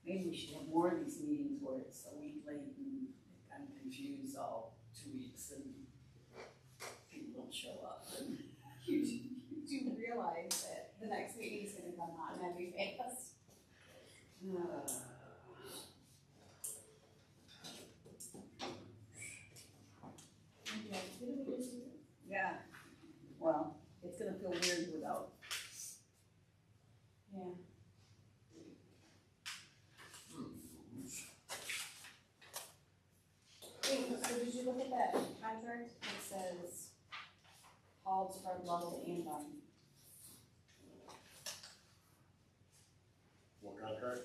Maybe we should have more of these meetings where it's a week late and I'm confused all 2 weeks and people don't show up. You do realize that the next meeting is gonna come on and be fast. Yeah, well, it's gonna feel weird without. Yeah. Wait, so did you look at that contract? It says all department level and What contract?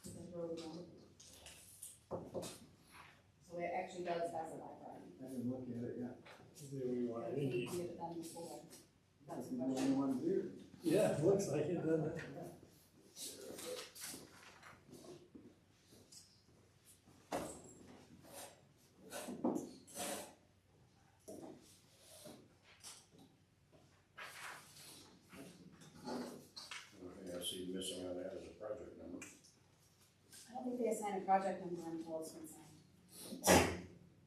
it says road level. So it actually does specify Brian. I didn't look at it yet. I think you did it done before. That's the The only question. ones here. Yeah, it looks like it, doesn't it? The only thing I see missing on that is a project number. I don't think they assign a project number until it's been signed.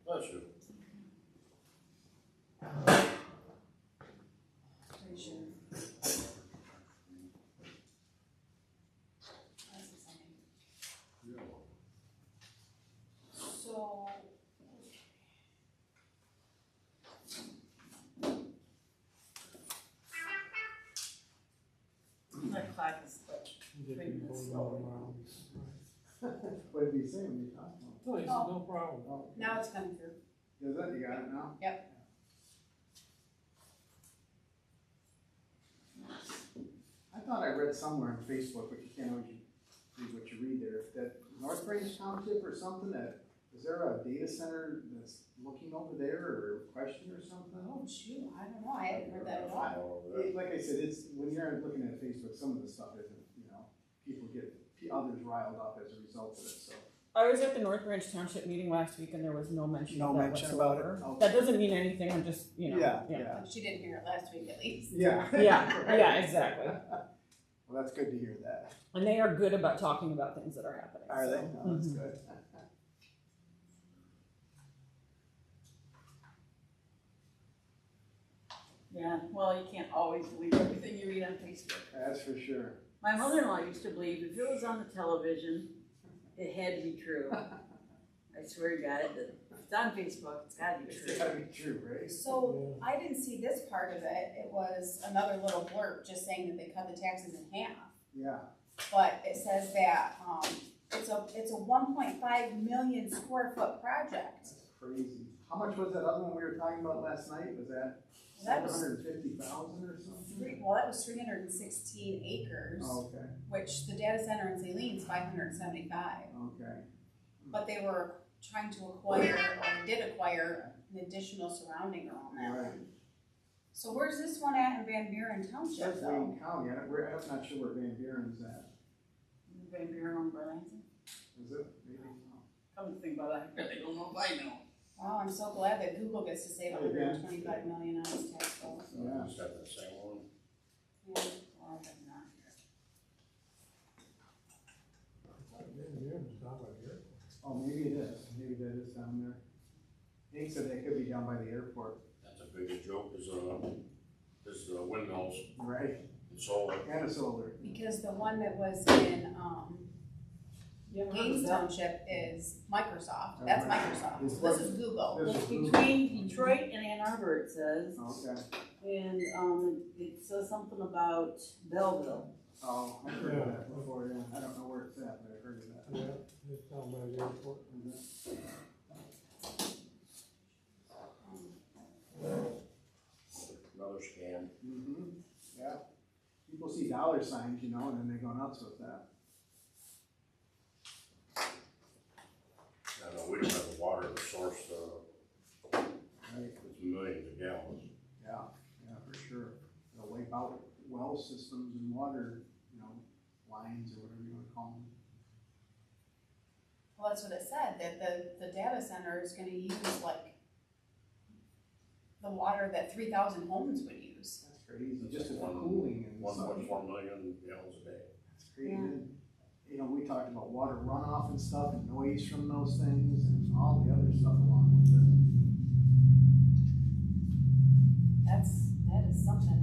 Bless you. Pretty sure. That's exciting. Yeah. So. My clock is like, Get people going around. What did he say when you talked to him? No, he said, no problem. Oh, Now it's coming through. is that, you got it now? Yep. I thought I read somewhere on Facebook, but you can't always read what you read there, that North Range Township or something, that, is there a data center that's looking over there or a question or something? Oh, shoot, I don't know, I haven't heard that at all. All over there. Like I said, it's, when you're looking at Facebook, some of the stuff isn't, people get others riled up as a result of it, so. I was at the North Range Township meeting last week and there was no mention No of that mention about it? whatsoever. Okay. That doesn't mean anything, I'm just, Yeah. She didn't hear it last week at least. Yeah. Yeah, exactly. Well, that's good to hear that. And they are good about talking about things that are happening. Are they? so. No, that's Mhm. good. yeah, well, you can't always believe everything you read on Facebook. That's for sure. My mother-in-law used to believe if it was on the television, it had to be true. I swear to God, if it's on Facebook, it's gotta be It's true. gotta be true, right? So, I didn't see this part of it, it was another little blurb just saying that they cut the taxes in half. Yeah. But it says that, it's a 1.5 million square foot project. That's crazy. How much was that other one we were talking about last night? Was that That was 750,000 or something? Well, that was 316 acres, Oh, okay, which the data center in Saline is 575. okay. But they were trying to acquire, or did acquire, an additional surrounding around that Right. one. So where's this one at in Van Buren Township That's though? Wayne County. I'm not sure where Van Buren's at. Van Buren on Burlington. Is it? Maybe. No. Come to think about it, I really don't know if I know. Oh, I'm so glad that Google gets to save Oh, yeah. 125 million on its tax bill. So I just got that same one. Yeah. Well, I have not here. Oh, maybe it is. Maybe that is down there. Hank said that could be down by the airport. That's a big joke, is the windmills Right. and solar. And a solar. Because the one that was in, You ever heard Gaines of that? Township is Microsoft, that's Microsoft, This this is Google. This It's is Google. between Detroit and Ann Arbor, it says, Okay. and, it says something about Belleville. Oh, I've heard of that before, yeah. I don't know where it's at, but I've heard of that. Yeah, it's down by the airport. Another scam. Mm-hmm, yeah. People see dollar signs, and then they go nuts with that. I know we don't have a water source, Right. it's millions of gallons. Yeah, for sure. They'll wipe out well systems and water, lines or whatever you wanna call them. Well, that's what it said, that the data center is gonna use like the water that 3,000 homes would use. That's crazy, just for cooling and such. 1.4 million gallons a day. That's crazy. Yeah. you know, we talked about water runoff and stuff, and noise from those things, and all the other stuff along with it. That is something.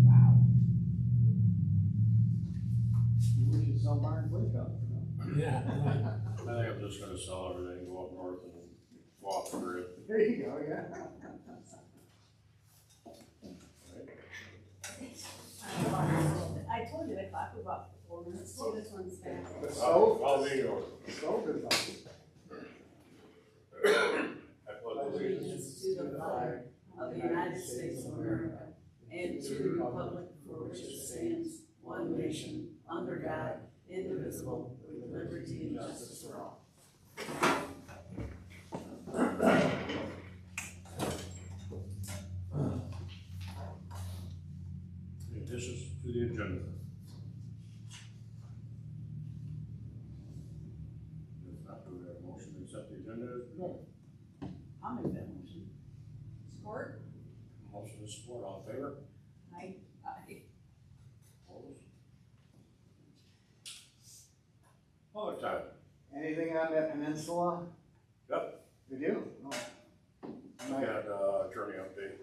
Wow. You wish you saw Barnes Lake up, you know? Yeah, right. I think I'm just gonna sell everything, go up north and go off the grid. There you go, yeah. I told you the clock was about 4 minutes. See, this one's back. The stove, I'll be yours. the stove is up. I put Allegiance to the flag of the United States of America and to the republic for which it stands, one nation, under God, indivisible, with liberty and justice for all. Any additions to the agenda? If not, do we have a motion to accept the agenda? I'll make that motion. Support? Motion to support, all in favor? Aye. Opposed? Other time. Anything on that peninsula? Yep. Did you? Oh. I had, attorney update.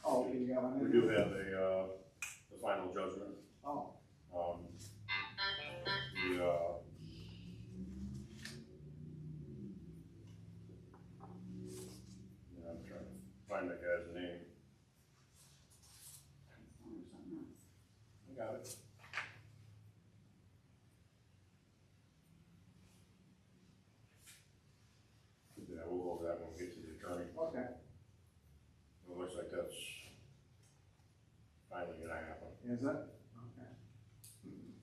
Oh, you got one? We do have the final judgment. Oh, I'm trying to find that guy's name. I got it. Yeah, we'll go over that when we get to the attorney. okay. It looks like that's finally gonna happen. Is it? Okay.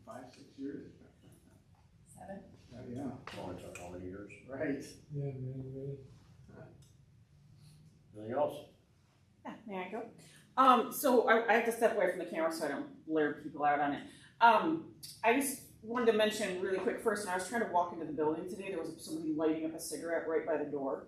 5, 6 years? 7. Yeah, Only took how many years? right. Yeah, man, really. Anything else? Yeah, may I go? So I have to step away from the camera so I don't blare people out on it. I just wanted to mention really quick first, when I was trying to walk into the building today, there was somebody lighting up a cigarette right by the door.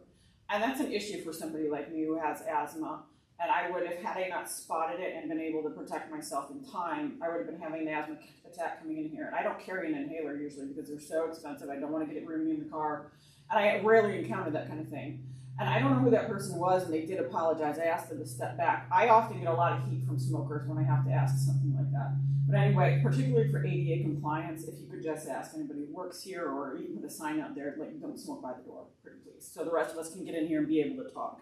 And that's an issue for somebody like me who has asthma. And I would have, had I not spotted it and been able to protect myself in time, I would have been having an asthma attack coming in here. And I don't carry an inhaler usually because they're so expensive. I don't want to get it roomy in the car. And I rarely encounter that kind of thing. And I don't know who that person was, and they did apologize. I asked them to step back. I often get a lot of heat from smokers when I have to ask something like that. But anyway, particularly for ADA compliance, if you could just ask anybody who works here, or even put a sign out there, like, don't smoke by the door, pretty please. So the rest of us can get in here and be able to talk.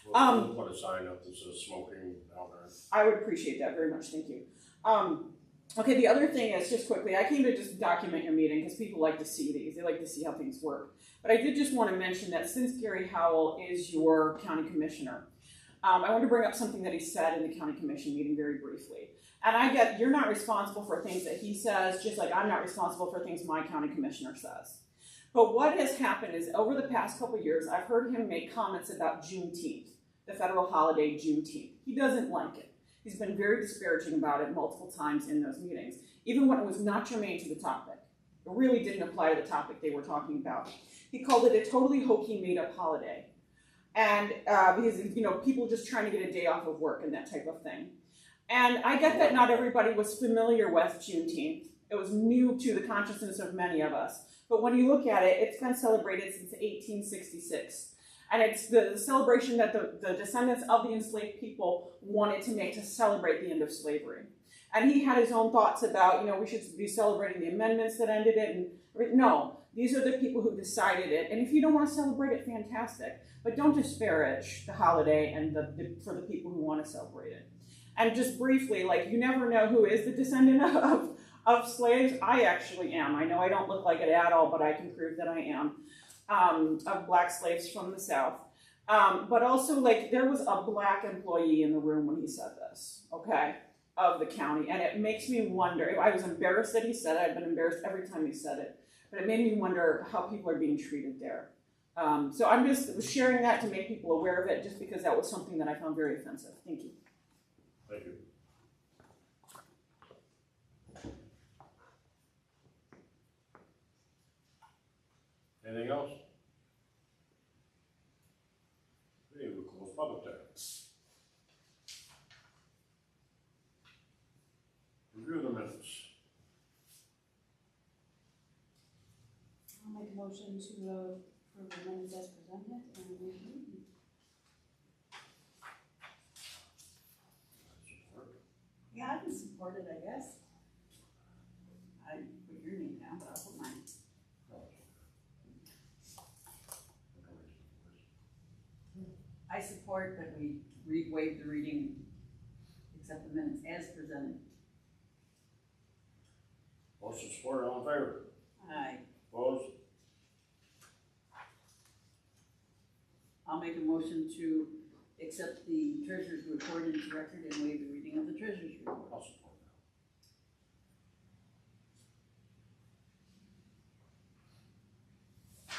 We'll put a sign up that says smoking out there. I would appreciate that very much, thank you. Okay, the other thing is, just quickly, I came to just document your meeting because people like to see these. They like to see how things work. But I did just want to mention that since Gary Howell is your county commissioner, I want to bring up something that he said in the county commission meeting very briefly. And I get, you're not responsible for things that he says, just like I'm not responsible for things my county commissioner says. But what has happened is, over the past couple of years, I've heard him make comments about Juneteenth, the federal holiday Juneteenth. He doesn't like it. He's been very disparaging about it multiple times in those meetings, even when it was not germane to the topic. It really didn't apply to the topic they were talking about. He called it a totally hokey, made-up holiday. And because, you know, people just trying to get a day off of work and that type of thing. And I get that not everybody was familiar with Juneteenth. It was new to the consciousness of many of us. But when you look at it, it's been celebrated since 1866. And it's the celebration that the descendants of the enslaved people wanted to make to celebrate the end of slavery. And he had his own thoughts about, you know, we should be celebrating the amendments that ended it. And no, these are the people who decided it. And if you don't want to celebrate it, fantastic. But don't disparage the holiday and for the people who want to celebrate it. And just briefly, like, you never know who is the descendant of slaves. I actually am. I know I don't look like it at all, but I can prove that I am. Of black slaves from the South. But also, like, there was a black employee in the room when he said this, okay, of the county. And it makes me wonder, I was embarrassed that he said it. I've been embarrassed every time he said it. But it made me wonder how people are being treated there. So I'm just sharing that to make people aware of it, just because that was something that I found very offensive. Thank you. Thank you. Anything else? Okay, we'll close public time. Review the minutes. motion to approve the minutes as presented and waive the reading. Yeah, I can support it, I guess. I put your name down, but I'll put mine. I support that we waive the reading, accept the minutes as presented. Motion support, all in favor? Aye. Opposed? I'll make a motion to accept the treasurer's report into record and waive the reading of the treasurer's report. I'll support that.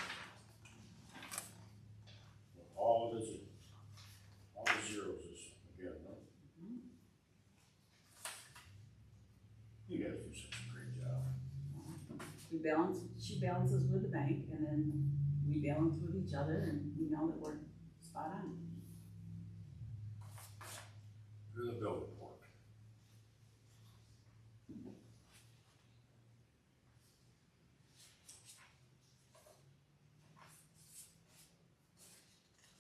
All the zeros is again, no? You guys do such a great job. We balance, she balances with the bank, and then we balance with each other, and we know that we're spot on. Do the bill report.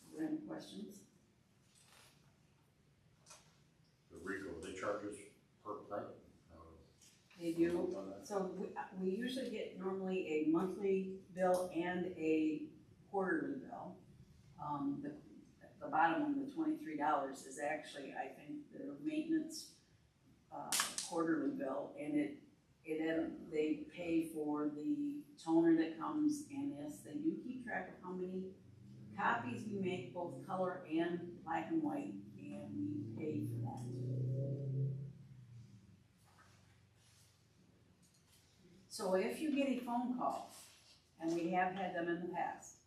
Are there any questions? The RICO, they charge us per print? They do. On that? So we usually get normally a monthly bill and a quarterly bill. The bottom one, the $23, is actually, I think, the maintenance quarterly bill, and they pay for the toner that comes, and yes, they do keep track of how many copies we make, both color and black and white, and we pay for that. So if you get a phone call, and we have had them in the past,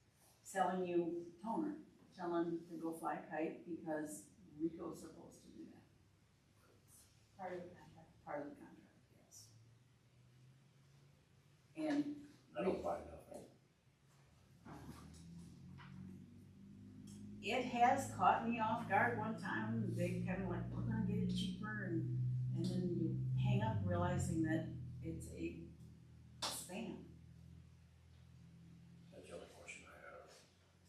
selling you toner, tell them to go fly a kite because RICO's supposed to do that. Part of the contract. Part of the contract, yes. And I don't buy nothing. it has caught me off guard one time. They kind of like, we're gonna get it cheaper, and then you hang up realizing that it's a spam. That's the only question I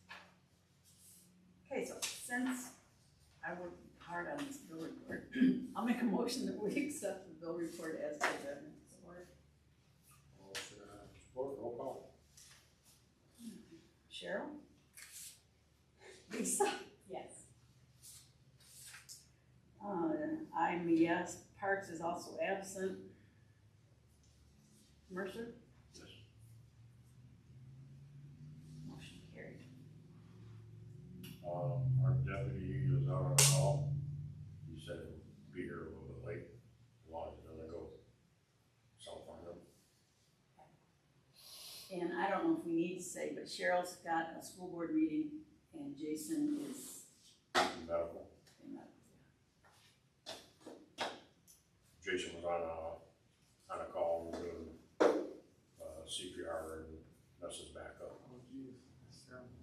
have. Okay, so since I worked hard on this bill report, I'll make a motion that we accept the bill report as presented. Support. Motion, support, roll call. Cheryl? Lisa? Yes. I'm a yes. Parks is also absent. Mercer? Yes. Motion carried. Our deputy is out on call. He said he'll be here a little bit late, as long as it doesn't go south on him. And I don't know if we need to say, but Cheryl's got a school board meeting and Jason is Medical. in that. Jason was on a call, we're doing, CPR and messes back up. Oh, geez, that's terrible.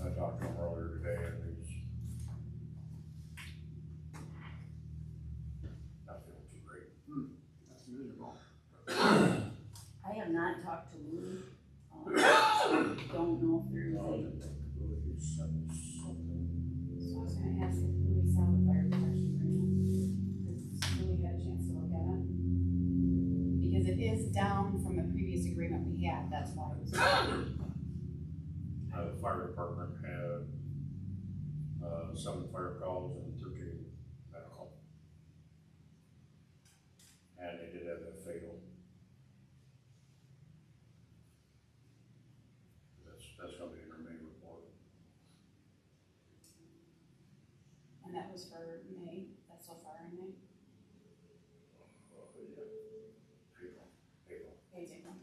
I talked to him earlier today and he's not feeling too great. That's miserable. I have not talked to Lou. So don't know if there's He sent something. So I was gonna ask if Louis saw the fire protection agreement, because Louis had a chance to look at it. Because it is down from the previous agreement we had, that's why it was. The fire department had, 7 fire calls and 13 medical. And they did have that fatal. That's gonna be in our main report. And that was for May, that's so far in May. April. May, April.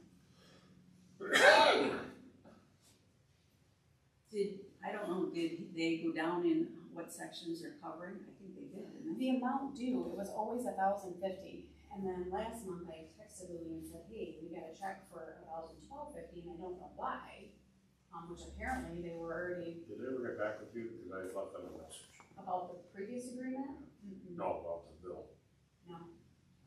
I don't know, did they go down in what sections they're covering? I think they did, didn't they? The amount due, it was always $1,050, and then last month I texted Louis and said, hey, we got a check for $1,250, and I don't know why. Which apparently they were already Did they ever get back with you? Because I left them a message. about the previous agreement. No, about the bill. No,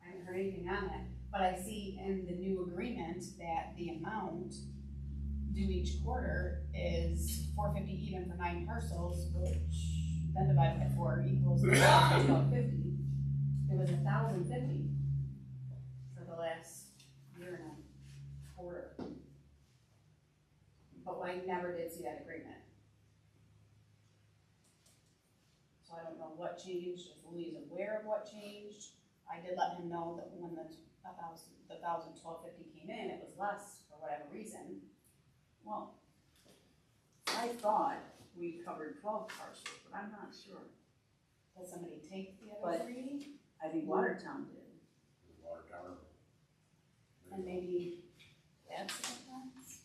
I haven't heard anything on that, But I see in the new agreement that the amount due each quarter is $450 even for 9 parcels, which then divided by 4 equals $1,250. It was $1,050 for the last year and a quarter. But I never did see that agreement. So I don't know what changed, if Louis is aware of what changed. I did let him know that when the $1,250 came in, it was less for whatever reason. Well, I thought we covered 12 parcels, but I'm not sure. Did somebody take the But- other 3? I think Watertown did. Water tower. And maybe that's the difference?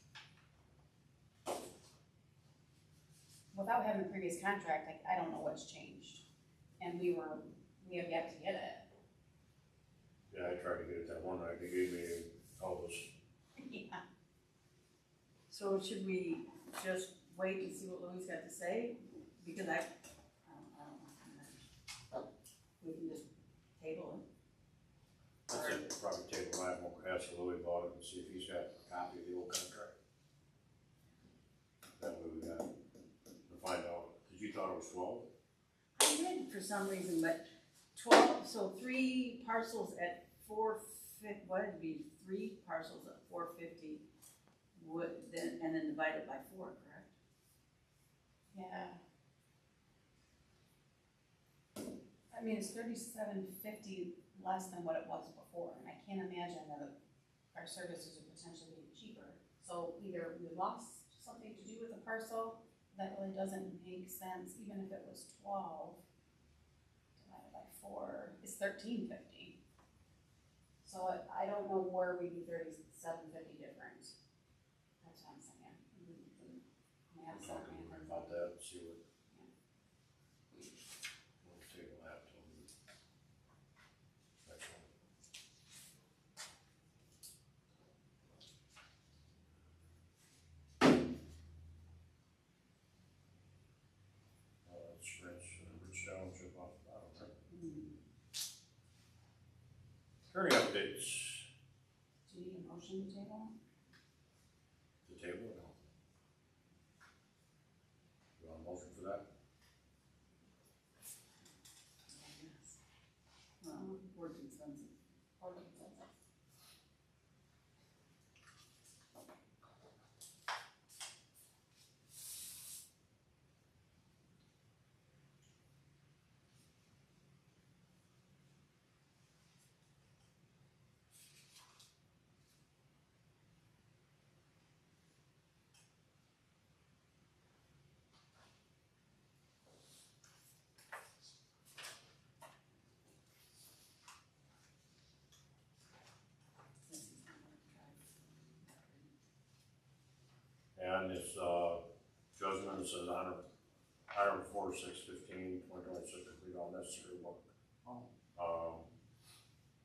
Without having a previous contract, I don't know what's changed. And we have yet to get it. Yeah, I tried to get it that one night, they gave me all those. Yeah. So should we just wait and see what Louis got to say? Because I don't know. We can just table it. I think we'll probably take a ride, we'll ask Louis about it and see if he's got a copy of the old contract. That way we got to find out, because you thought it was 12? I did for some reason, but 12, so 3 parcels at 450, what would be 3 parcels at 450 would then, and then divided by 4, correct? Yeah. I mean, it's $37.50 less than what it was before, and I can't imagine that our services are potentially being cheaper. So either we lost something to do with the parcel, that really doesn't make sense, even if it was 12 divided by 4 is $13.50. So I don't know where we'd be $37.50 different. That's what I'm saying. We have Talk to something. Louis about that, and see what. We'll table that till next one. It's Rich Township off the bottom, right? Attorney updates. Do you need a motion to table? The table, or no? You want a motion for that? Board consensus. Or consensus? And this, judgment says item 4615, 2026, complete all necessary work.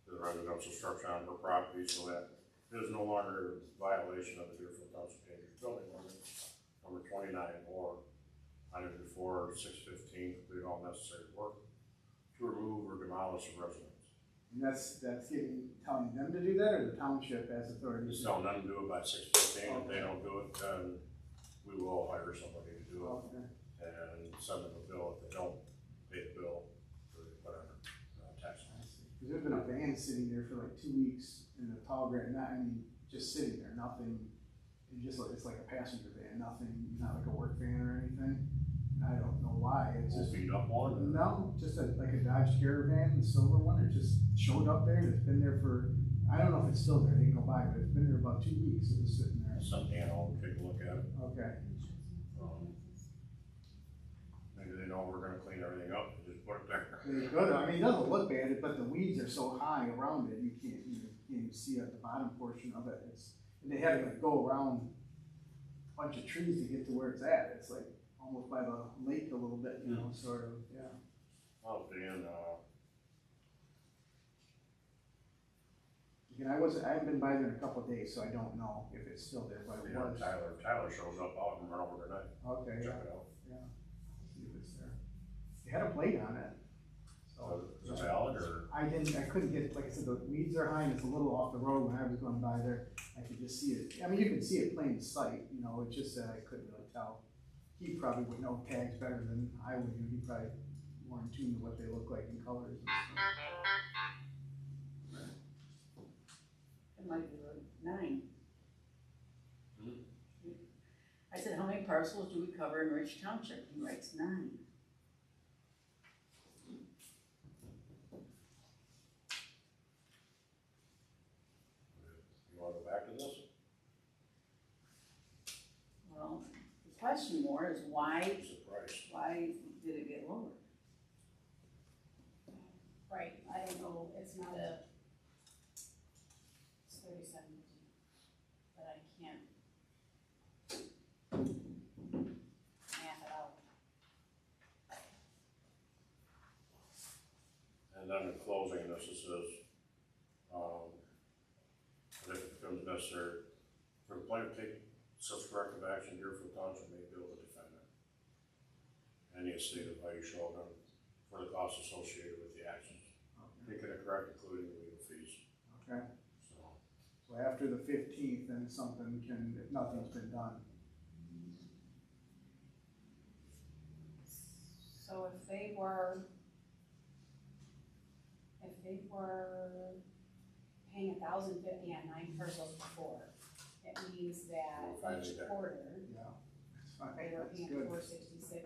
The residential structure on her property, so that it is no longer a violation of the Deerfield Township building ordinance number 29, or item before 615, complete all necessary work to remove or demolish a residence. And that's telling them to do that, or the township as authority? Just telling them to do it by 615, if they don't do it, then we will hire somebody to do it. Okay. And send them a bill if they don't pay the bill for whatever, tax. Because there's been a van sitting there for like 2 weeks in the tall grass, just sitting there, nothing, and just like, it's like a passenger van, nothing, not like a work van or anything. And I don't know why, it's Just just, beat up one. no, just like a Dodge Caravan, the silver one, it just showed up there, and it's been there for, I don't know if it's still there, I didn't go by, but it's been there about 2 weeks, it was sitting there. Something, I'll take a look at it. Okay. Maybe they know we're gonna clean everything up and just put it there. It's good, I mean, it doesn't look bad, but the weeds are so high around it, you can't even see at the bottom portion of it. And they had to like go around a bunch of trees to get to where it's at. It's like almost by the lake a little bit, you know, sort of, yeah. Oh, Dan, Again, I haven't been by there in a couple of days, so I don't know if it's still there, but it was. Tyler shows up, I'll run over tonight, Okay, check yeah, it out. yeah. See if it's there. They had a plate on it. So, Is it valid or? I couldn't get, like I said, the weeds are high and it's a little off the road. When I was going by there, I could just see it. I mean, you can see it plain sight, you know, it's just that I couldn't really tell. He probably would know tags better than I would do. He probably more in tune to what they look like in colors and stuff. It might be like 9. I said, how many parcels do we cover in Rich Township? He writes 9. You wanna go back to this? Well, the question more is why Surprise. did it get lowered? Right, I don't know, it's not a, it's 37, but I can't math it out. And then in closing, this it says, that if it becomes necessary for the plaintiff to take such corrective action, Deerfield Township may bill the defendant any estate of value shown them for the costs associated with the actions. Taken a correct, including legal fees. Okay, So, so after the 15th, then something can, if nothing's been done. So if they were paying $1,050 on 9 parcels before, it means that We'll find each it there. quarter, Yeah, that's fine, they were that's paying good. $466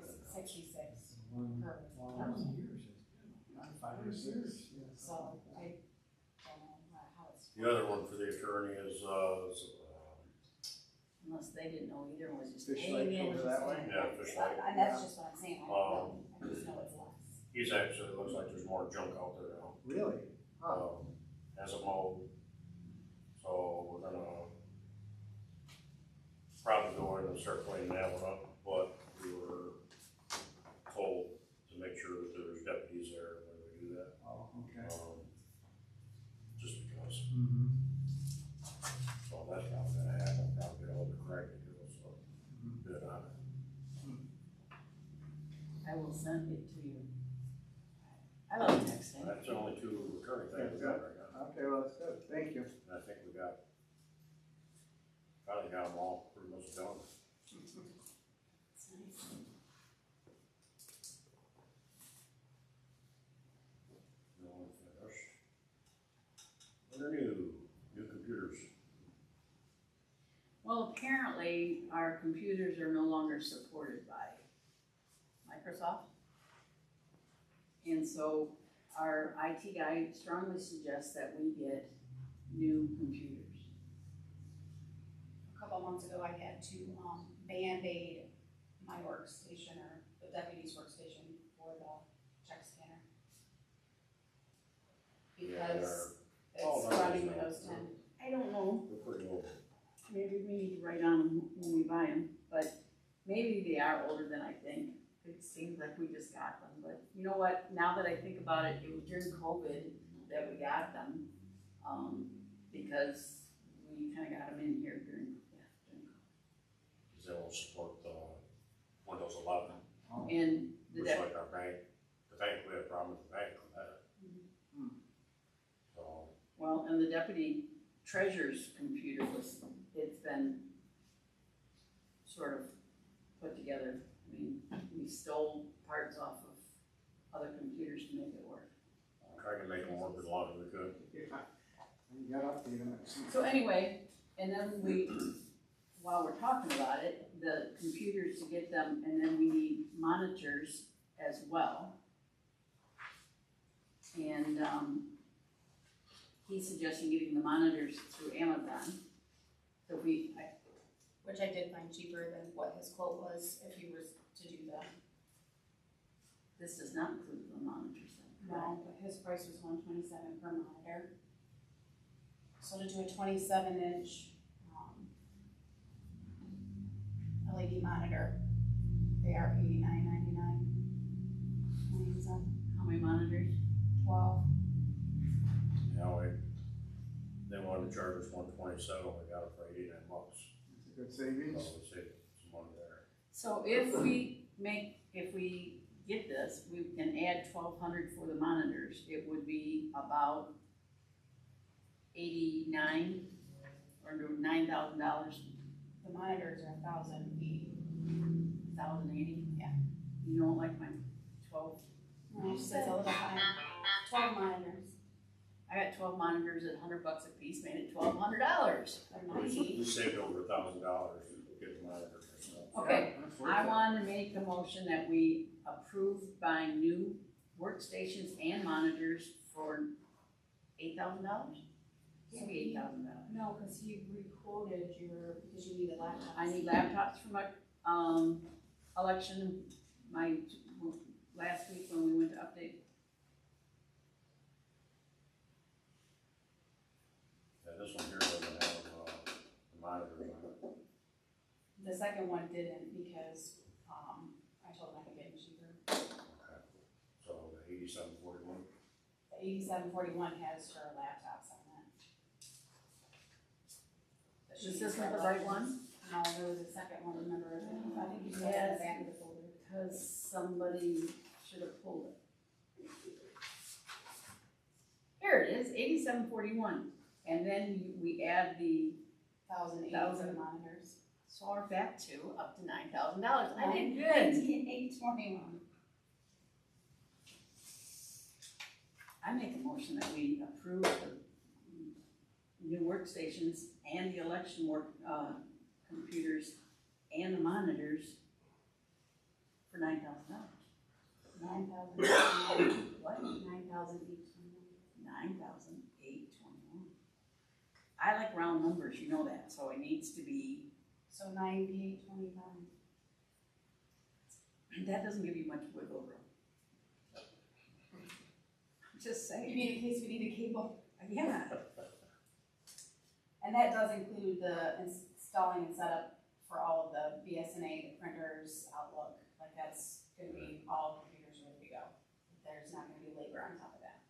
per. Not 5 or 6, yeah. So I don't know how it's. the other one for the attorney is, Unless they didn't know either, and was just Fish paying Lake in. over that way? Yeah, Fish Lake. And that's just what I'm saying, I don't know, I just know it's less. he's actually, it looks like there's more junk out there now. Really? Huh. Has a mowed. So we're gonna probably go in and start cleaning that one up, but we were told to make sure that there's deputies there when we do that. Oh, okay. Just because, Mm-hmm. so that's not gonna happen, probably get all the correct to do, so bid on it. I will send it to you. I love texting. That's the only 2 recurring things we got right now. Okay, well, that's good, thank you. And I think we got, probably got them all pretty much done. It's nice. No one finished. What are new computers? Well, apparently, our computers are no longer supported by Microsoft. And so our IT guy strongly suggests that we get new computers. A couple months ago, I had to Band-Aid my workstation or the deputy's workstation for the check scanner. Because Oh, it's no, running it's not. Windows 10. I don't know, They're pretty old. maybe we need to write on them when we buy them, but maybe they are older than I think. It seems like we just got them, but you know what, now that I think about it, it was during COVID that we got them. Because we kinda got them in here during COVID. Cause they won't support the Windows 11. And the Which like our bank, the bank, we had a problem with the bank with that. So, well, and the deputy treasurer's computer it's been sort of put together. I mean, we stole parts off of other computers to make it work. tried to make them work as long as we could. Yeah, you got updated it. So anyway, and then while we're talking about it, the computers to get them, and then we need monitors as well. And, he's suggesting getting the monitors through Amazon. So Which I did find cheaper than what his quote was if he was to do that. this does not include the monitors then, correct? No, but his price was $127 per monitor. So to do a 27-inch LED monitor, they are $89.99 on Amazon. How many monitors? 12. Now they wanted to charge us $127, we got it for $89. It's a good savings. So we saved some money there. So if we get this, we can add 1,200 for the monitors, it would be about 89 or $9,000. The monitors are 1,080. 1,080. Yeah. You don't like my 12? No, it's a little high. 12 monitors. I got 12 monitors at $100 a piece, made it $1,200. They're nice. You saved over $1,000 to get the monitor yourself. Okay, Yeah, that's worth I it. want to make a motion that we approve buying new workstations and monitors for $8,000? Maybe $8,000. No, because he re-quoted because you need a laptop. I need laptops for my, election, last week when we went to update. Yeah, this one here doesn't have, the monitors on it. The second one didn't because, I told him I could get him cheaper. Okay. So the 8741. The 8741 has her laptops on it. But she Is needs this not her the right elections. one? No, there was a second one, remember? I think you said Yes. the back of the folder. Because somebody should have pulled it. Here it is, 8741. And then we add the, 1,080 for 1,000. the monitors. so we're back to up to $9,000. I did good. 19,821. I make a motion that we approve the new workstations and the election computers and the monitors for $9,000. 9,000. What? 9,821. 9,821. I like round numbers, you know that, so it needs to be, So 9,825. that doesn't give you much wiggle room. I'm just You saying. mean in case we need a cable? Yeah, And that does include the installing and setup for all of the BSNA, the printers, Outlook, like that's gonna be all computers ready to go. There's not gonna be labor on top of that.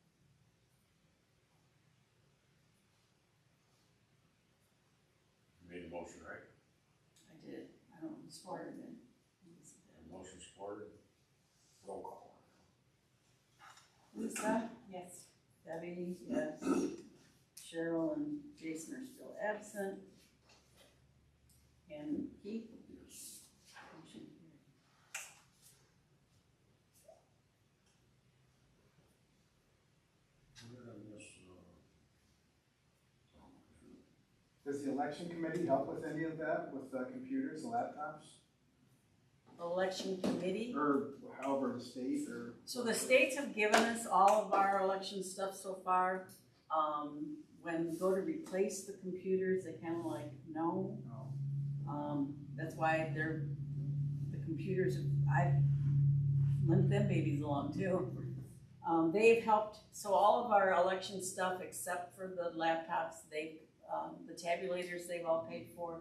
You made a motion, right? I did. I don't know who supported it. A motion supported. Roll call. Lisa? Yes. Debbie? Yes. Cheryl and Jason are still absent. And Keith? Yes. Motion carried. Where did I miss, Does the election committee help with any of that, with computers, laptops? Election committee. Or however the state or? So the states have given us all of our election stuff so far. When we go to replace the computers, they kind of like, no. No. That's why the computers, I've limped them babies along too. They've helped, so all of our election stuff, except for the laptops, the tabulators they've all paid for,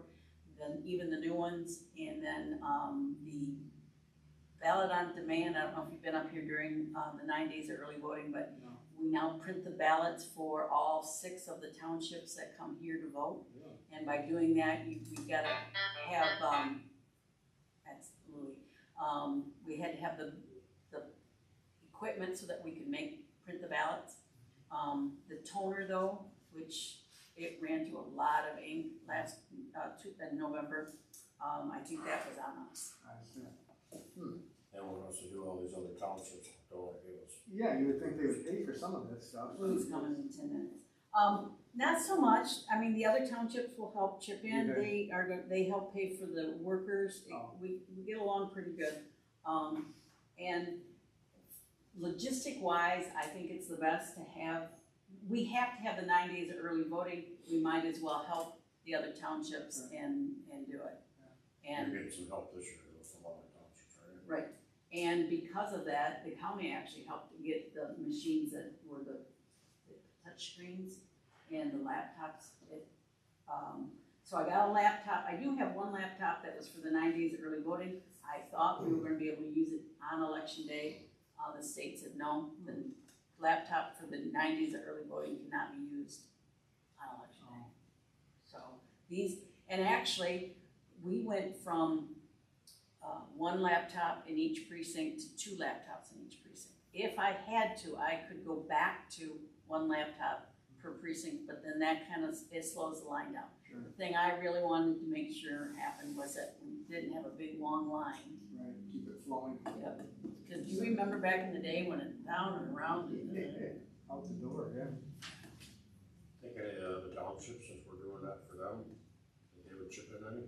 then even the new ones, and then, the ballot on demand, I don't know if you've been up here during, the 9 days of early voting, but No. we now print the ballots for all 6 of the townships that come here to vote. And by doing that, we've gotta have, that's Louis, we had to have the equipment so that we could print the ballots. The toner though, which it ran through a lot of ink in November, I think that was on us. I see. and we're supposed to do all these other townships, don't want to give us. Yeah, you would think they would pay for some of that stuff. Louis coming in 10 minutes. Not so much, I mean, the other townships will help chip in, Okay. they help pay for the workers, Oh. we get along pretty good. And logistic wise, I think it's the best to have, we have to have the 9 days of early voting, we might as well help the other townships and do it. And You're getting some help this year though from other townships, right? right, and because of that, the county actually helped to get the machines that were the touch screens and the laptops. So I got a laptop, I do have one laptop that was for the 9 days of early voting. I thought we were gonna be able to use it on election day. The state said no, the laptop for the 9 days of early voting cannot be used on election day. So and actually, we went from one laptop in each precinct to 2 laptops in each precinct. If I had to, I could go back to 1 laptop per precinct, but then that kind of, it slows the line down. Sure. The thing I really wanted to make sure happened was that we didn't have a big, long line. Right, keep it flowing. Yep. Because you remember back in the day when it down and around. Out the door, yeah. Think any of the townships, since we're doing that for them, think they would chip in any?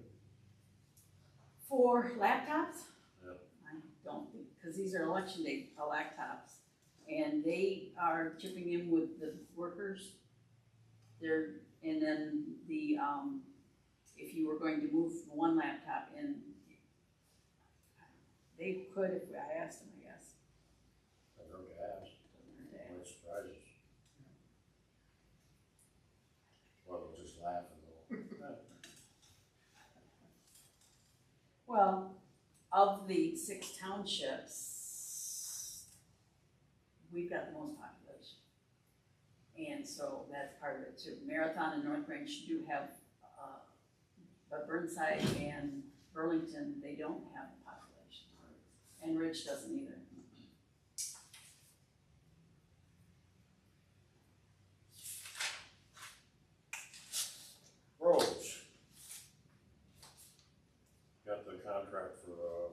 For laptops? Yeah. I don't think, because these are election day laptops, and they are chipping in with the workers. And then the, if you were going to move one laptop in, they could, if I asked them, I guess. I don't ask, no surprises. Well, they'll just laugh and go. Well, of the 6 townships, we've got the most population. And so that's part of it too. Marathon and North Branch do have, but Burnside and Burlington, they don't have a population. And Rich doesn't either. Roads. Got the contract for,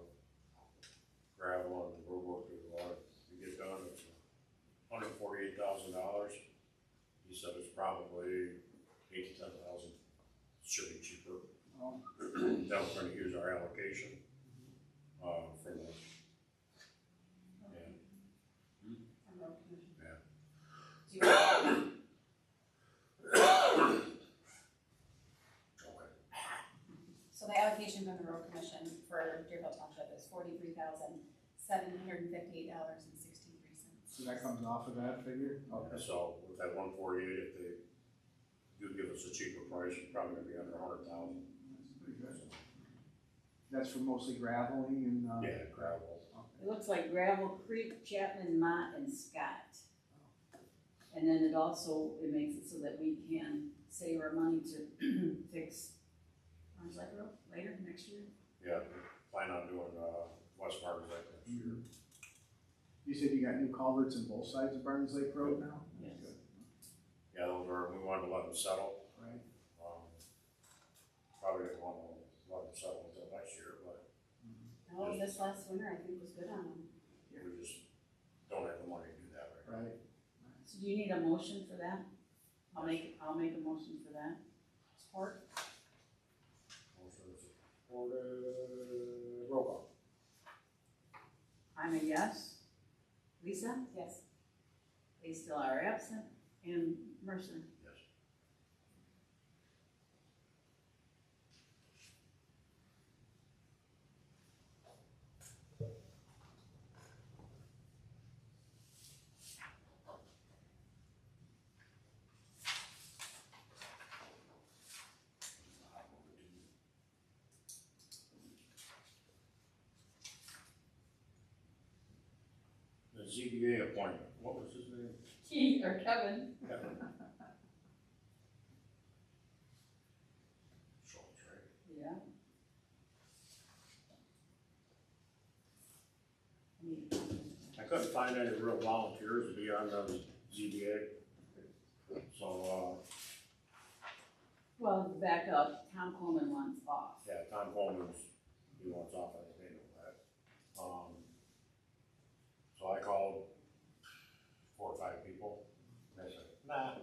gravel and road work we want to get done. It's $148,000. He said it's probably 8,000 to 10,000. Should be cheaper. Oh. Then we're going to use our allocation, from the, From road commission. Yeah. Do you want, okay. so the allocation from the road commission for Deerfield Township is $43,758.63. So that comes off of that figure? Okay. So with that 148, if they do give us a cheaper price, it's probably going to be under 100,000. That's pretty good. That's for mostly graveling and, Yeah, gravel. It looks like Gravel Creek, Chapman, Mott, and Scott. And then it also, it makes it so that we can save our money to fix Burnside Road later next year. Yeah, plan on doing, West Burnside next year. You said you got new culverts on both sides of Burns Lake Road now? Yes. Good. Yeah, those are, we wanted to let them settle. Right. Probably didn't want to let them settle until next year, but No, this last winter I think was good on them. we just don't have the money to do that right now. Right. So do you need a motion for that? I'll make a motion for that. Support? Motion is supported. Roll call. I'm a yes. Lisa? Yes. They still are absent. And Mercer? Yes. The ZBA appointment, what was his name? Keith or Kevin? Kevin. Schultz, right? Yeah. I couldn't find any real volunteers to be on the ZBA. So, Well, to back up, Tom Coleman wants off. yeah, Tom Coleman's, he wants off, I think they know that. So I called 4 or 5 people, and they said, nah.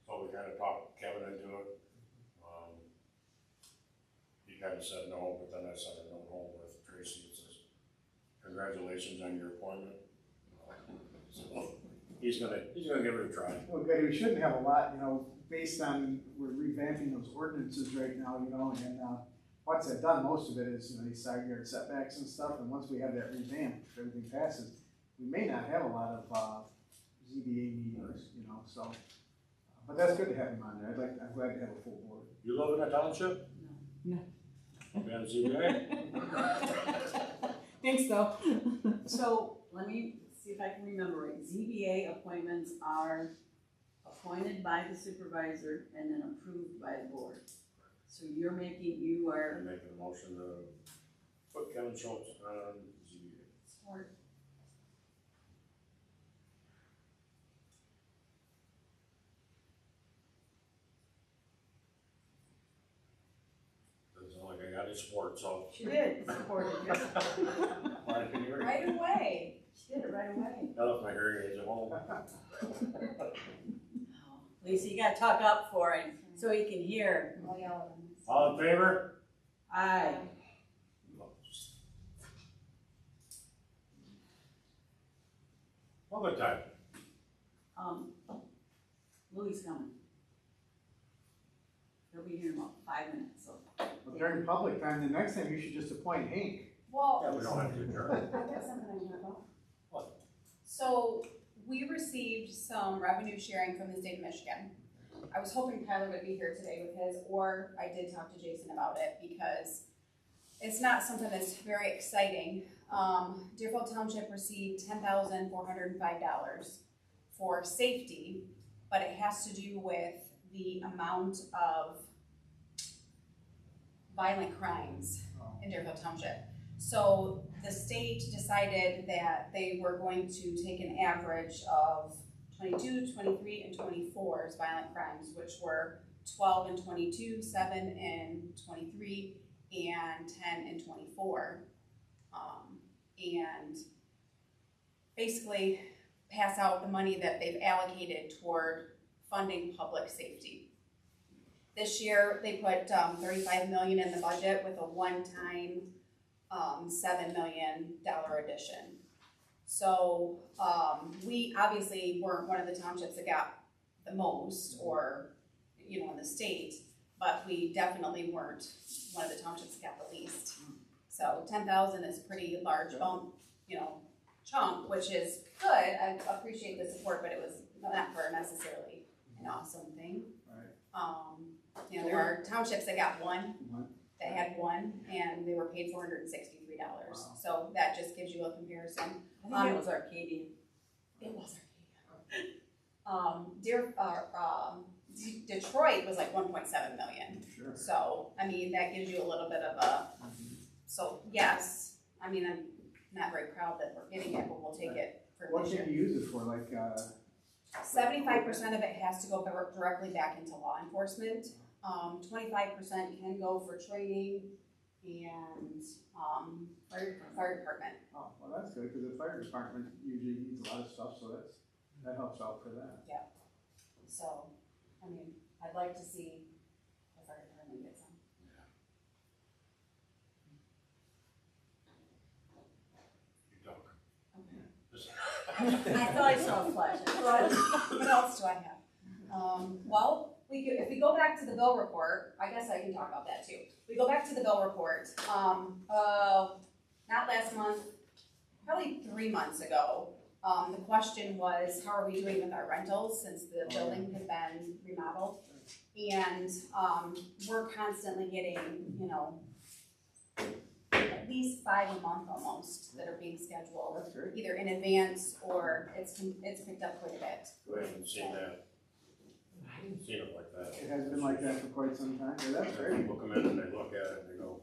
So we kind of talked Kevin into it. He kind of said no, but then I sent a note home with Tracy, it says, congratulations on your appointment. So he's gonna give it a try. Well, good, we shouldn't have a lot, based on, we're revamping those ordinances right now, and, once I've done, most of it is, these side yard setbacks and stuff, and once we have that revamped, if everything passes, we may not have a lot of, ZBA meetings, so, but that's good to have him on there, I'm glad to have a full board. You live in a township? No. You been a ZBA? Thanks though. So let me see if I can remember it. ZBA appointments are appointed by the supervisor and then approved by the board. So you're making, you are, I'm making a motion to put Kevin Schultz on ZBA. Support. Doesn't sound like I got any support, so. she did, supported you. Why couldn't you hear me? Right away. She did it right away. I left my hearing aids at home. Lisa, you gotta talk up for him, so he can hear. I'll yell at him. All in favor? Aye. Well, good time. Louis coming. He'll be here in about 5 minutes, so. Well, during public time, the next time you should just appoint Hank. Well, Yeah, we don't have to adjourn. I got something I want to talk about. What? So, we received some revenue sharing from the state of Michigan. I was hoping Tyler would be here today with his, or I did talk to Jason about it, because it's not something that's very exciting. Deerfield Township received $10,405 for safety, but it has to do with the amount of violent crimes in Deerfield Township. So the state decided that they were going to take an average of 22, 23, and 24 as violent crimes, which were 12 and 22, 7 and 23, and 10 and 24. And basically pass out the money that they've allocated toward funding public safety. This year, they put $35 million in the budget with a one-time $7 million addition. So we obviously weren't one of the townships that got the most, or in the state, but we definitely weren't one of the townships that got the least. So 10,000 is a pretty large bump, chunk, which is good. I appreciate the support, but it was not for necessarily an awesome thing. Right. There are townships that got one, that had one, and they were paid $463. Wow. So that just gives you a comparison. I think it was Arcadian. It was Detroit was like 1.7 million. Sure. So, that gives you a little bit of a, so yes, I'm not very proud that we're getting it, but we'll take it for What this can year. you use it for, like, 75% of it has to go directly back into law enforcement. 25% can go for training and, fire department. oh, well, that's good, because the fire department usually needs a lot of stuff, so that helps out for that. So, I'd like to see the fire department get some. You don't. I thought I saw a flash. What else do I have? Well, if we go back to the bill report, I guess I can talk about that too. We go back to the bill report, not last month, probably 3 months ago. The question was, how are we doing with our rentals since the building has been remodeled? And we're constantly getting, at least 5 a month almost that are being scheduled, That's great. either in advance or it's picked up quite a bit. I haven't seen that. I haven't seen it like that. It has been like that for quite some time, yeah, that's great. People come in and they look at it and they go,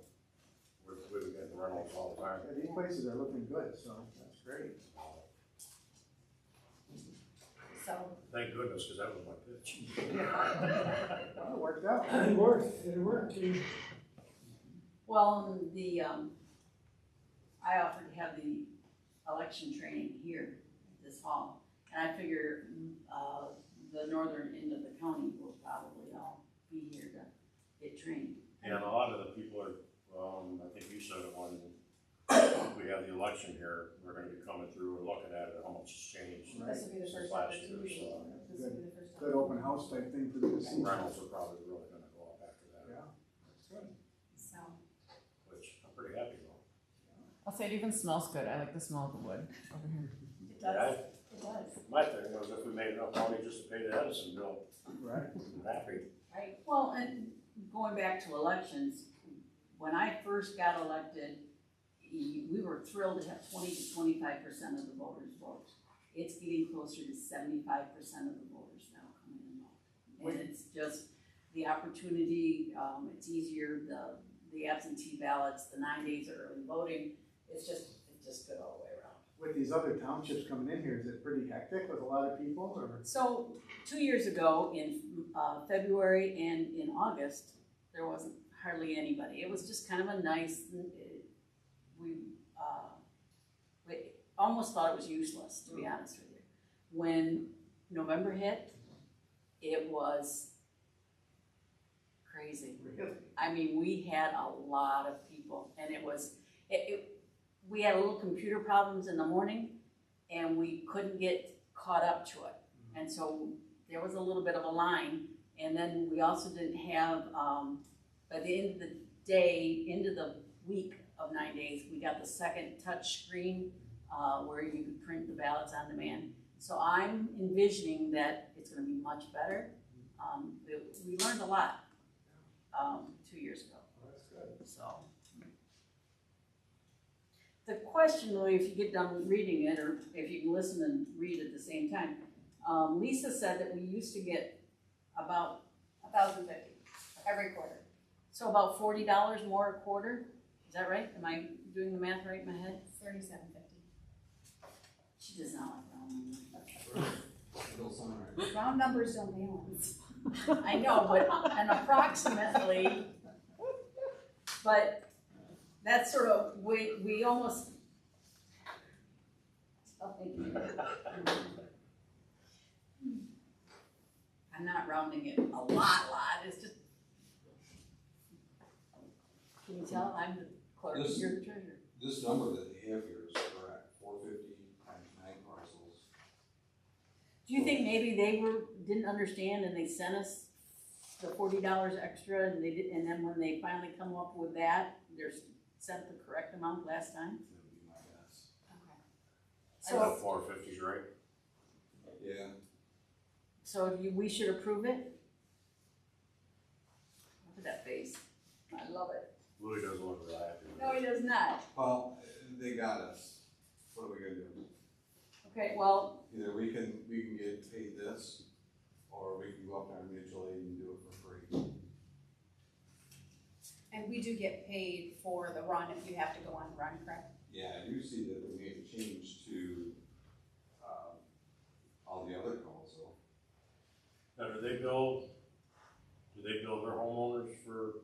we're getting rentals all the time. Yeah, these places are looking good, so that's great. So, Thank goodness, because that was my pitch. Well, it worked out. It worked. Well, I offered to have the election training here at this hall, and I figure the northern end of the county will probably all be here to get trained. And a lot of the people are, I think you said it when we have the election here, we're gonna be coming through and looking at it, how much has changed Right. this will be the since first last year, opportunity. so This will be the first Good open house type thing for them to see. rentals are probably really gonna go up after that, Yeah, that's good. So, which I'm pretty happy about. I'll say it even smells good. I like the smell of the wood over here. it does, it does, My thing was if we made enough money just to pay the Edison bill, Right. I'm happy. right? Well, and going back to elections, when I first got elected, we were thrilled to have 20 to 25% of the voters vote. It's getting closer to 75% of the voters now coming in. And it's just, the opportunity, it's easier, the absentee ballots, the 9 days of early voting, it's just good all the way around. With these other townships coming in here, is it pretty hectic with a lot of people, or? So 2 years ago, in February and in August, there wasn't hardly anybody. It was just kind of a nice, we almost thought it was useless, to be honest with you. When November hit, it was crazy. Really? I mean, we had a lot of people, and we had a little computer problems in the morning, and we couldn't get caught up to it. And so there was a little bit of a line, and then we also didn't have, by the end of the day, into the week of 9 days, we got the second touch screen where you could print the ballots on demand. So I'm envisioning that it's gonna be much better. We learned a lot 2 years ago. That's good. So, the question, though, if you get done reading it, or if you can listen and read at the same time, Lisa said that we used to get about $1,050 every quarter. so about $40 more a quarter. Is that right? Am I doing the math right in my head? $37.50. She does not like round numbers. Round numbers don't balance. I know, but and approximately, but that's sort of we almost. Oh, thank you. I'm not rounding it a lot. It's just. Can you tell I'm the clerk? You're the treasurer. This number that they have here is correct, 450 times 9 parcels. Do you think maybe they didn't understand and they sent us the $40 extra and they did, and then when they finally come up with that, they're sent the correct amount last time? That would be my guess. Okay. So 450's right? Yeah. So we should approve it? Look at that face. I love it. Louis doesn't look real happy. No, he does not. Well, they got us. What are we gonna do? Okay, well, Either we can get paid this, or we can go up to our mutual aid and do it for free. And we do get paid for the run if you have to go on the run, correct? Yeah, I do see that we made a change to, all the other calls, so. Now, do they bill their homeowners for?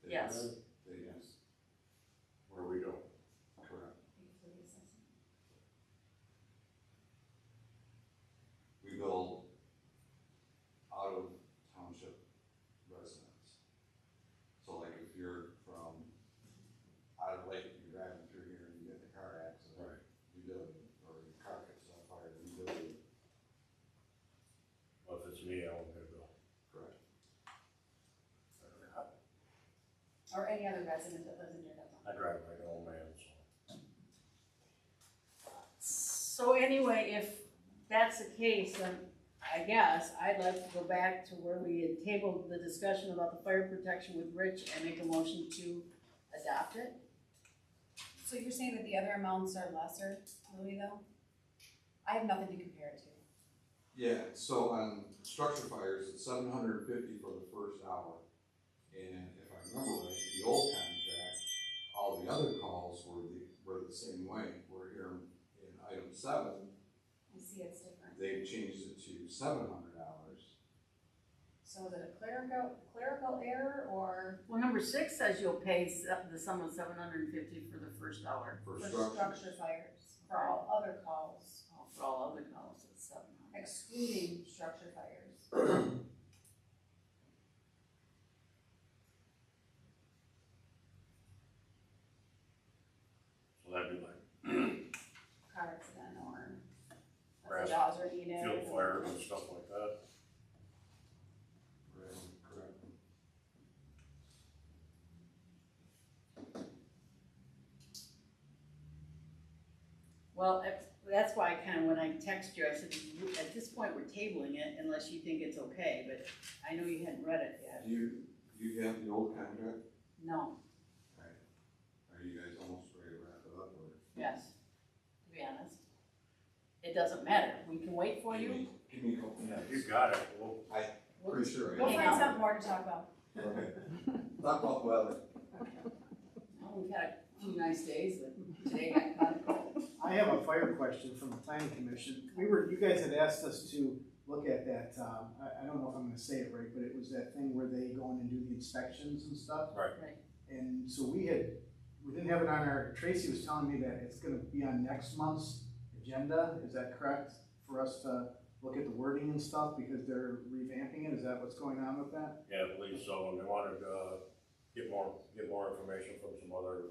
yes. Yes, Where we don't? correct. We bill out of township residents. So like if you're from out of Lake, you're driving through here and you get in a car accident. Right. We bill you, or your car catches on fire, we bill you. Well, if it's me, I won't get a bill. Correct. Or any other resident that lives in Deerfield. I drive like an old man, so. So anyway, if that's the case, then I guess I'd like to go back to where we had tabled the discussion about the fire protection with Rich and make a motion to adopt it. So you're saying that the other amounts are lesser, Louis, though? I have nothing to compare it to. Yeah, so on structure fires, it's $750 for the first hour. And if I remember right, the old contract, all the other calls were the same way. We're here in item 7, I see it's different. they've changed it to $700. So is it a clerical error or Well, number 6 says you'll pay the sum of $750 for the first hour. For for structure. structure fires? For all other calls, Oh, for all other calls, it's $700. excluding structure fires. So that'd be like Car accident or Brass- a dogs are eaten. field fires and stuff like that. Correct. Well, that's why I kind of, when I text you, I said, at this point, we're tabling it unless you think it's okay, but I know you hadn't read it yet. Do you have the old contract? No, Right. Are you guys almost ready to wrap it up, or? yes, to be honest. It doesn't matter, we can wait for you. Give me a couple Yeah, minutes. if you got it, well, Pretty sure. We'll Hang find out. something more to talk about. Okay. Talk about weather. Well, we've had a few nice days, but today got kind of cold. I have a fire question from the planning commission. You guys had asked us to look at that, I don't know if I'm gonna say it right, but it was that thing where they go in and do the inspections and stuff. Right. And so we didn't have it on Tracy was telling me that it's gonna be on next month's agenda, is that correct? For us to look at the wording and stuff, because they're revamping it, is that what's going on with that? Yeah, I believe so, and they wanted to get more information from some other,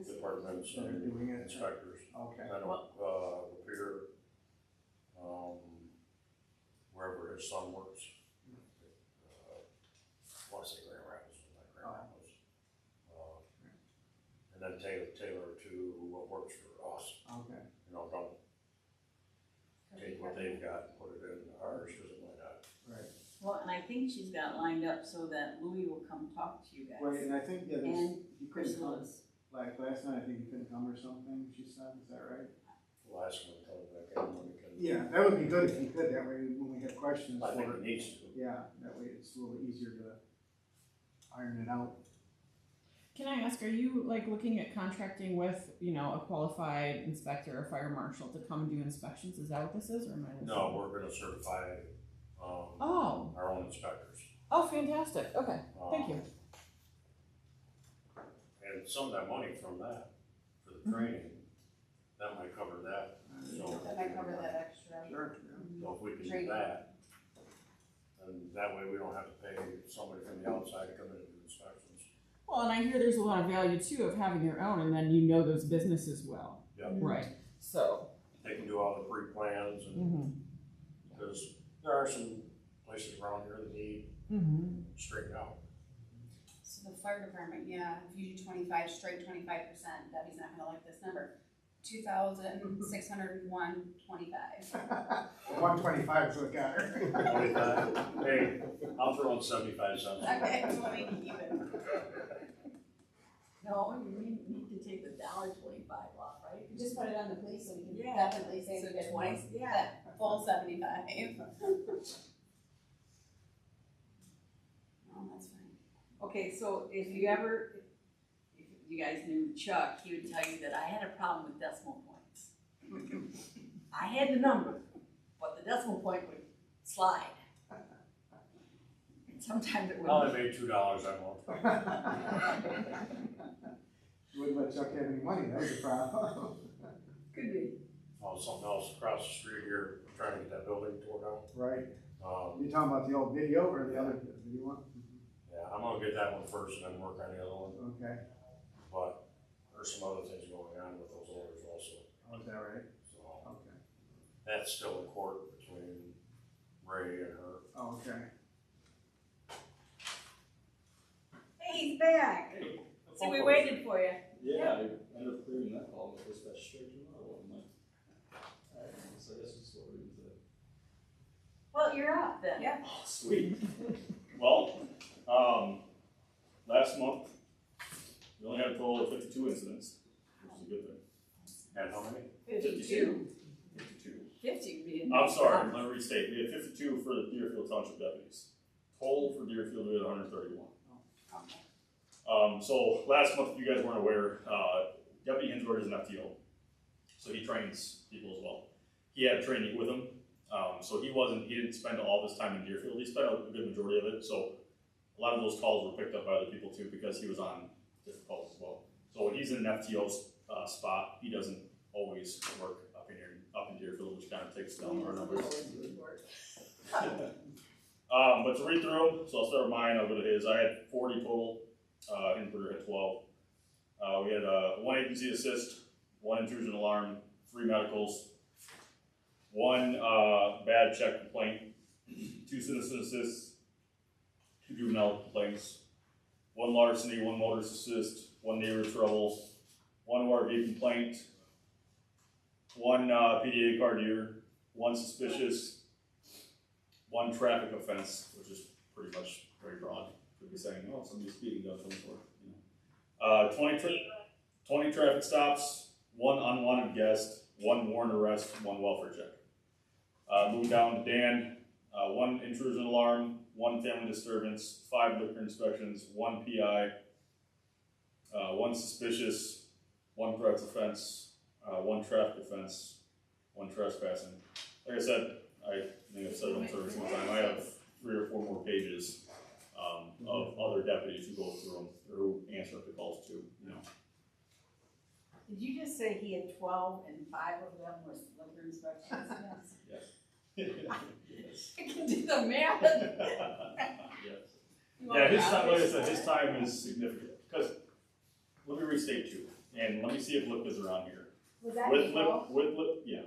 departments That are and doing it? inspectors. Okay. I know, Lapeer, wherever his son works. I want to say Grand Rapids, not Grand Rapids. And then Taylor to what works for us. Okay. You know, don't take what they've got and put it in ours, because it might not. Right. Well, and I think she's got lined up so that Louis will come talk to you guys. Right, and I think, yeah, And he couldn't come, Priscilla's. like, last night, I think he couldn't come or something, she said, is that right? We'll ask him to come back in when we can. Yeah, that would be good if he could, that way, when we have questions I think for, he needs to. yeah, that way it's a little easier to iron it out. Can I ask, are you like looking at contracting with, a qualified inspector or fire marshal to come and do inspections? Is that what this is, or am I listening? No, we're gonna certify, Oh, our own inspectors. fantastic. Okay, thank you. And some of that money from that, for the training, that might cover that. So, That might cover that extra. Sure, yeah. so if we can do Training. that, then that way we don't have to pay somebody from the outside to come in and do inspections. Well, and I hear there's a lot of value too of having your own, and then you know those businesses well. Yeah, Right. So. they can do all the pre-plans and, Mm-hmm. because there are some places around here that need Mm-hmm. straightened out. So the fire department, yeah, if you do 25, straight 25%, Debbie's not gonna like this number. 2,601.25. 125 is what got her. 25, hey, I'll throw in 75 cents. Okay, let me keep it. No, you need to take the $1.25 off, right? Just put it on the police so we can Yeah. definitely say So we get 20, yeah. that full 75. No, that's fine. Okay, so if you guys knew Chuck, he would tell you that I had a problem with decimal points. I had the number, but the decimal point would slide. And sometimes it I would. only made $2 that month. Wouldn't let Chuck have any money, that was a problem. Could be. Oh, something else across the street here, trying to get that building tore down. Right, Um, you talking about the old video or the other video one? yeah, I'm gonna get that one first and then work on the other one, Okay, but there's some other things going on with those orders also, oh, is that right? so Okay, that's still in court between Ray and her. oh, okay. Hey, he's back. See, we waited for you. Yeah, I ended up clearing that call, it was that straight to another one, like, alright, so I guess it's what we did. Well, you're up then. Yeah. Oh, sweet. Well, last month, we only had a total of 52 incidents, which is a good thing. And how many? 52. 52. 50 being. I'm sorry, let me restate, we had 52 for the Deerfield Township deputies. Total for Deerfield, we had 131. So last month, if you guys weren't aware, Deputy Hinsberg is an FTO, so he trains people as well. He had a trainee with him, so he didn't spend all of his time in Deerfield. He spent a good majority of it, so a lot of those calls were picked up by other people too, because he was on different calls as well. So when he's in an FTO spot, he doesn't always work up in Deerfield, which kind of takes down our numbers. But to read through them, so I'll start with mine, I'll go to his. I had 40 total. Hinsberger had 12. We had 1 agency assist, 1 intrusion alarm, 3 medicals, 1 bad check complaint, 2 citizen assists, 2 juvenile complaints, 1 larceny, 1 motorist assist, 1 neighbor trouble, 1 ORV complaint, 1 PDA cardier, 1 suspicious, 1 traffic offense, which is pretty much very broad. Could be saying, oh, somebody's speeding down 24. 20 traffic stops, 1 unwanted guest, 1 warrant arrest, 1 welfare check. Moving down to Dan, 1 intrusion alarm, 1 family disturbance, 5 liquor inspections, 1 PI, 1 suspicious, 1 threats offense, 1 traffic offense, 1 trespassing. Like I said, I think I've said it on every single time, I have 3 or 4 more pages of other deputies who go through them, or who answer the calls too, you know. Did you just say he had 12 and 5 of them were liquor inspections? Yes. Yes. I can do the math. Yes. Yeah, his time, like I said, his time is significant, because, let me restate too, and let me see if Lip is around here. Was that With April? Lip, yeah.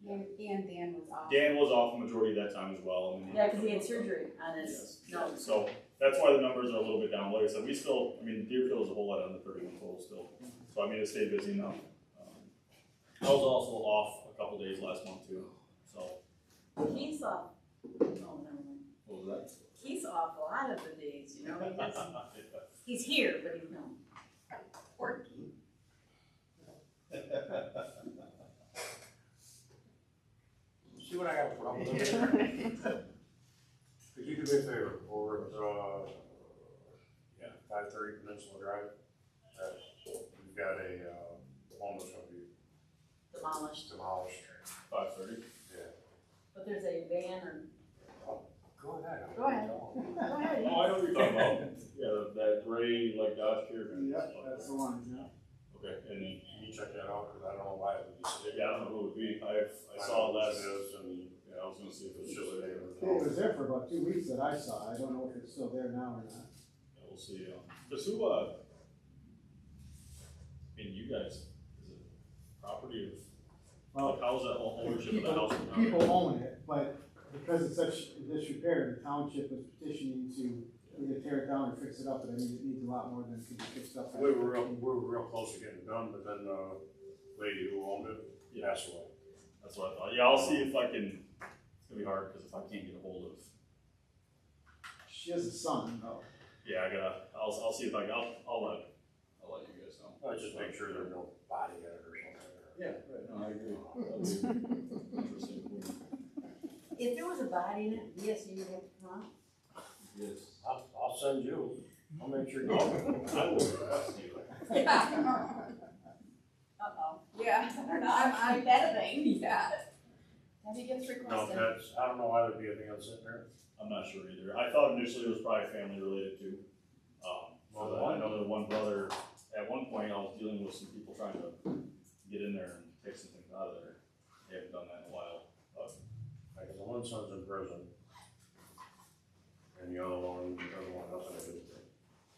And Dan was off. Dan was off the majority of that time as well. And Yeah, because he had surgery on his Yes. nose. So that's why the numbers are a little bit down. Like I said, we still, I mean, Deerfield is a whole lot under 31 total still. So I mean, it stayed busy enough. I was also off a couple days last month too. So. He's off. Oh, never mind. What was that? He's off a lot of the days, you know. He doesn't. He's here, but he's not. Poor Keith. See what I got for you? Could you do me a favor, over at, 530 Peninsula Drive? We've got a, home that's gonna be Demolished. demolished. 5:30. Yeah. But there's a van or. Go ahead. Go ahead. Go ahead. Oh, I know what you're talking about. Yeah, that gray, like Dodge Caravan. Yep, that's the one, yeah. Okay, and then, Can you check that out, because I don't know why it would be sitting. yeah, I don't know who it would be. I saw that last, it is, and yeah, I was gonna see if it was it's just still there. It was there for about 2 weeks that I saw. I don't know if it's still there now or not. Yeah, we'll see. Just who, and you guys, is it property of, Well, like, how's that whole ownership of the house? people own it, but because it's such disrepair, the township is petitioning to either tear it down or fix it up, but I mean, it needs a lot more than to be fixed up. we were real close to getting it done, but then the lady who owned it passed away. That's what I thought. Yeah, I'll see if I can, it's gonna be hard, because if I can't get a hold of, She has a son, though. yeah, I'll see if I can, I'll let you guys know. I just make sure there's no body in it or something. Yeah, right, no, I agree. That'd be interesting. If there was a body in it, yes, you would have to come out. Yes. I'll send you. I'll make sure you. I will arrest you. Uh-oh. Yeah, I'm editing, yeah. Debbie gets No, requested. I don't know why there'd be anything else sitting there. I'm not sure either. I thought initially it was probably family related too. I know that one brother, at one point I was dealing with some people trying to get in there and take some things out of there. They haven't done that in a while, but. Like, the one son's in prison. And the other one doesn't want nothing to do with it.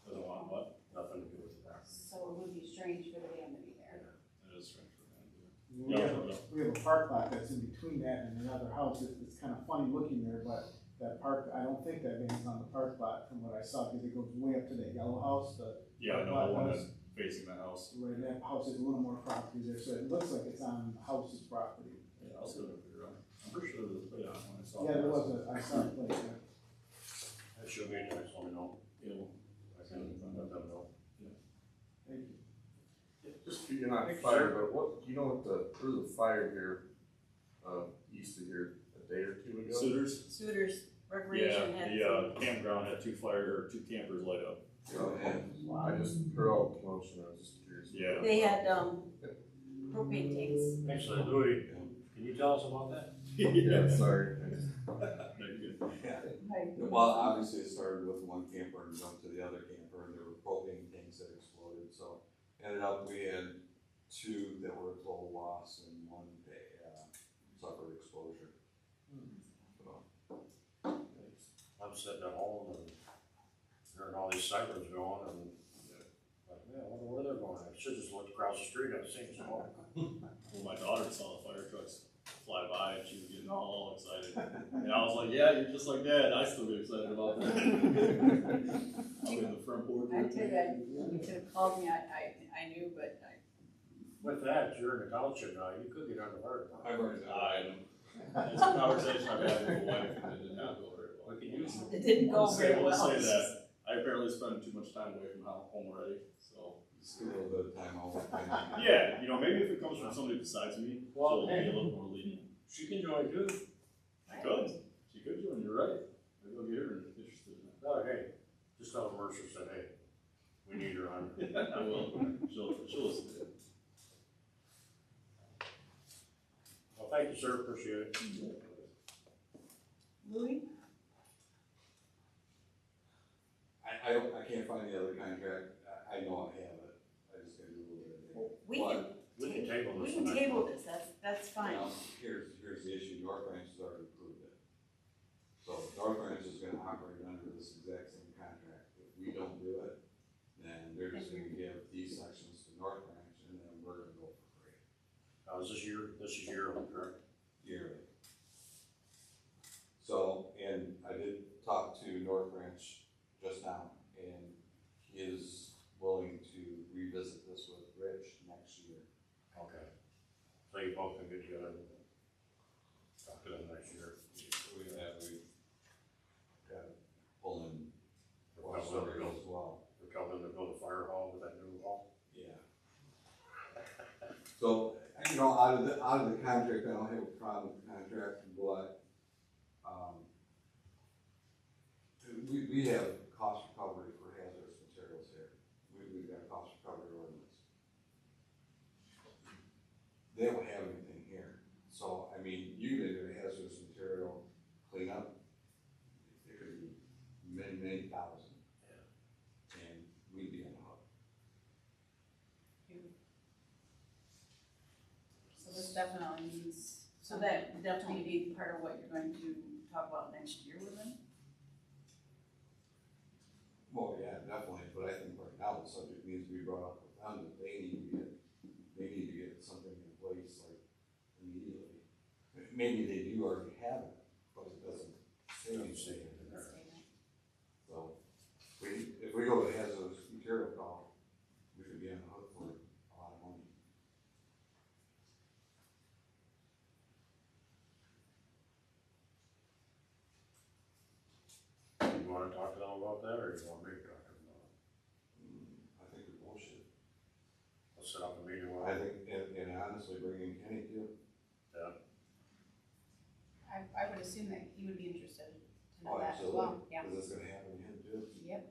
Doesn't want what? Nothing to do with that. So it would be strange for the van to be there. It is strange for them to do. We have a park lot that's in between that and another house. It's kind of funny looking there, but that park, I don't think that van's on the park lot from what I saw, because it goes way up to that yellow house, Yeah, I know the one that's facing the house. right, that house has a little more property there, so it looks like it's on the house's property. Yeah, I'll still figure it out. I'm pretty sure there was a plate on it when I saw it. Yeah, there was I saw it play, yeah. That should be nice, let me know. Yeah, I can let them know. Thank you. Just, you're not fired, but what, you know what there was a fire here, east of here a day or two ago? Suitors? Suitors Recreation had. Yeah, the campground had two campers light up. And I just heard all the commotion, I was just curious. Yeah. They had, propane tanks. Actually, Louis, can you tell us about that? Yeah, sorry. I just- Well, obviously it started with one camper and jumped to the other camper, and there were propane tanks that exploded, so ended up we had 2 that were total loss and 1 suffered exposure. So, I'm sitting at home and hearing all these sirens going and, like, man, I wonder where they're going. I should just look across the street and see some. Well, my daughter saw the fire trucks fly by and she was getting all excited. And I was like, yeah, you're just like Dad. I still get excited about that. I'm in the front board. I tell you, you could have called me, I knew, but With that, you're in the township now, you could get on the fire. It's a conversation I've had with my wife and it did not go very well. We can use it. it didn't go very We'll well. say that. I apparently spend too much time away from home already, so. just a little bit of time off. Yeah, maybe if it comes from somebody besides me, Well, she'll be hey. a little more lenient. She can join too. She could join, you're right. Maybe I'll get her interested in that. Oh, hey, just tell Mercer said, hey, we need her on. I will, she'll listen to it. Well, thank you, sir, appreciate it. Louis? I can't find the other contract, I know I have it, I just gotta do a little bit of it. We can, We can table we this. can one. table this, that's fine. Now, here's the issue, North Branch has already approved it. So North Branch is gonna operate under this exact same contract. If we don't do it, then they're just gonna give these sections to North Branch, and then we're gonna go for free This is yearly, correct? yearly. So, and I did talk to North Branch just now, and he is willing to revisit this with Rich next year. Okay. So you both can get together and talk to them next year. We got to pull in We'll tell them to auxiliary build, as well. we'll tell them to build a fire hall with that new hall. Yeah. So, you know, out of the contract, I don't have a problem with the contract, but, we have cost recovery for hazardous materials here. We've got a cost recovery ordinance. They don't have anything here. So, I mean, you can do a hazardous material cleanup, it could be many thousand. Yeah. And we'd be on the hook. So this definitely needs. So that definitely be part of what you're going to talk about next year with them? Well, yeah, definitely, but I think right now the subject needs to be brought up with them, that they need to get something in place like immediately. Maybe they do already have it, but it doesn't say anything in there. So, if we go to hazardous material call, we could be on the hook for a lot of money. You wanna talk to them about that, or you want me to talk to them about it? I think we both should. Let's set up a meeting with I them. think, and honestly, bring in Kenny too. I would assume that he would be interested to know Oh, that as absolutely. well, yeah. Is this gonna happen to him too? Yep.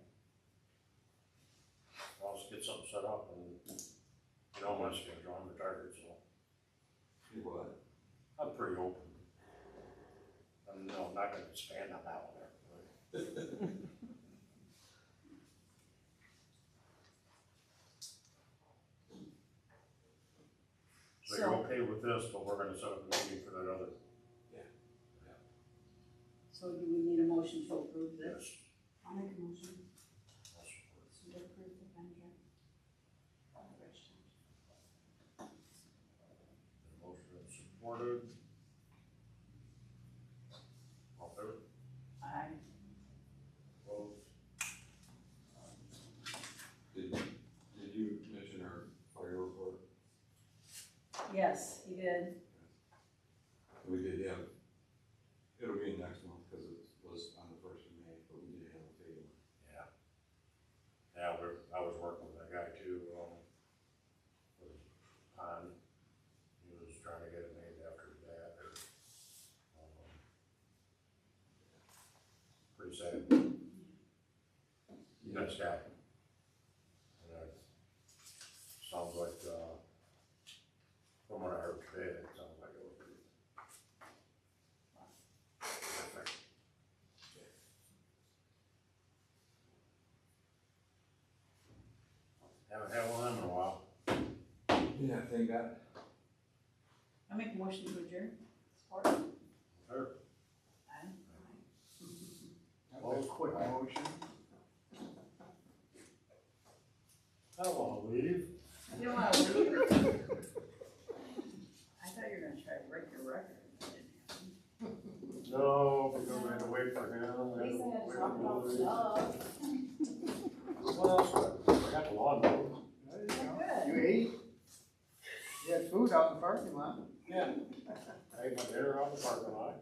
Well, let's get something set up, and you know my schedule, I'm retired, so You what? I'm pretty open. No, I'm not gonna expand on that one there. So you're okay with this, but we're gonna set up a meeting for that other. So do we need a motion to approve this? Yes. I'll make a motion I'll support it. to approve the contract. Motion is supported. All in favor? Aye. Opposed? Did you mention our fire report? Yes, he did. We did have, it'll be next month, cause it was on the 1st of May, but we did have a table. Yeah. Yeah, I was working with that guy too, with Han. He was trying to get it named after his dad, or, pretty sad. Nice guy. And, sounds like, from what I heard today, it sounds like it was pretty. Perfect. Haven't had one in a while. Yeah, thank God. I make a motion to adjourn. Support. Sure. Aye. That was a quick motion. I don't wanna leave. You don't wanna leave? I thought you were gonna try to break your record. That didn't happen. No, because we had to wait for him. Lisa had to talk about stuff. What else? I got the lawn mowed. There you go. Good. You ate? You had food out in the parking lot? Yeah. I ate my dinner out in the parking lot.